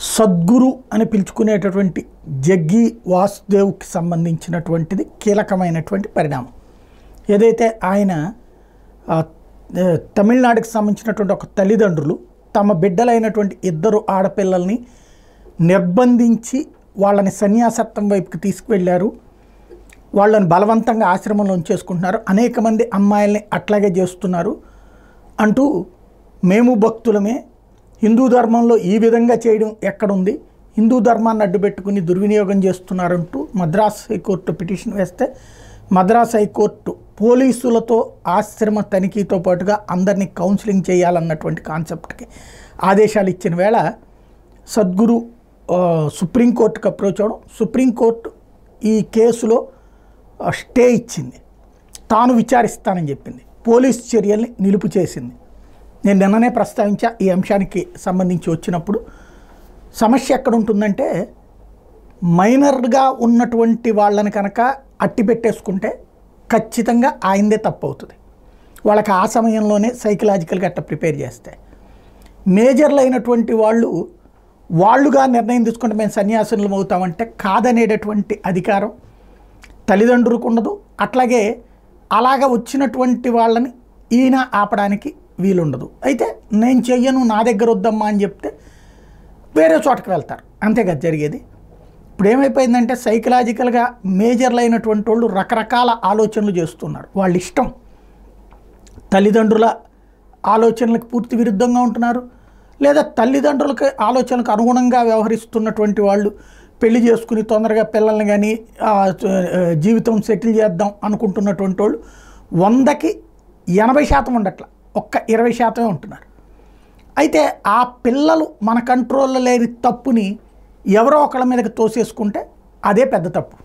సద్గురు అని పిలుచుకునేటటువంటి జగ్గి వాసుదేవ్కి సంబంధించినటువంటిది కీలకమైనటువంటి పరిణామం. ఏదైతే ఆయన తమిళనాడుకి సంబంధించినటువంటి ఒక తల్లిదండ్రులు తమ బిడ్డలైనటువంటి ఇద్దరు ఆడపిల్లల్ని నిర్బంధించి వాళ్ళని సన్యాసత్వం వైపుకి తీసుకువెళ్ళారు, వాళ్ళని బలవంతంగా ఆశ్రమంలో ఉంచేసుకుంటున్నారు, అనేక మంది అమ్మాయిల్ని అట్లాగే చేస్తున్నారు అంటూ మేము భక్తులమే, హిందూ ధర్మంలో ఈ విధంగా చేయడం ఎక్కడుంది, హిందూ ధర్మాన్ని అడ్డుపెట్టుకుని దుర్వినియోగం చేస్తున్నారంటూ మద్రాస్ హైకోర్టు పిటిషన్ వేస్తే మద్రాస్ హైకోర్టు పోలీసులతో ఆశ్రమ తనిఖీతో పాటుగా అందరినీ కౌన్సిలింగ్ చేయాలన్నటువంటి కాన్సెప్ట్కి ఆదేశాలు ఇచ్చిన వేళ సద్గురు సుప్రీంకోర్టుకు అప్రోచ్ అవ్వడం, సుప్రీంకోర్టు ఈ కేసులో స్టే ఇచ్చింది, తాను విచారిస్తానని చెప్పింది, పోలీస్ చర్యల్ని నిలుపు చేసింది. నేను నిన్ననే ప్రస్తావించా ఈ అంశానికి సంబంధించి వచ్చినప్పుడు. సమస్య ఎక్కడ ఉంటుందంటే మైనర్గా ఉన్నటువంటి వాళ్ళని కనుక అట్టి పెట్టేసుకుంటే ఖచ్చితంగా ఆయనదే తప్పు అవుతుంది. వాళ్ళకి ఆ సమయంలోనే సైకలాజికల్గా అట్లా ప్రిపేర్ చేస్తే, మేజర్లు అయినటువంటి వాళ్ళుగా నిర్ణయం తీసుకుంటే మేము సన్యాసులం అవుతామంటే కాదనేటటువంటి అధికారం తల్లిదండ్రులకు ఉండదు. అట్లాగే అలాగ వచ్చినటువంటి వాళ్ళని ఈయన ఆపడానికి వీలుండదు. అయితే నేను చెయ్యను, నా దగ్గర వద్దమ్మా అని చెప్తే వేరే చోటకి వెళ్తారు, అంతే కదా జరిగేది. ఇప్పుడు ఏమైపోయిందంటే సైకలాజికల్గా మేజర్లు అయినటువంటి వాళ్ళు రకరకాల ఆలోచనలు చేస్తున్నారు, వాళ్ళ ఇష్టం, తల్లిదండ్రుల ఆలోచనలకు పూర్తి విరుద్ధంగా ఉంటున్నారు, లేదా తల్లిదండ్రులకి ఆలోచనలకు అనుగుణంగా వ్యవహరిస్తున్నటువంటి వాళ్ళు పెళ్లి చేసుకుని తొందరగా పిల్లల్ని కానీ జీవితం సెటిల్ చేద్దాం అనుకుంటున్నటువంటి వాళ్ళు 100కి 80% ఉండట్ల, ఒక్క 20% ఉంటున్నారు. అయితే ఆ పిల్లలు మన కంట్రోల్లో లేని తప్పుని ఎవరో ఒకళ్ళ మీదకి తోసేసుకుంటే అదే పెద్ద తప్పు.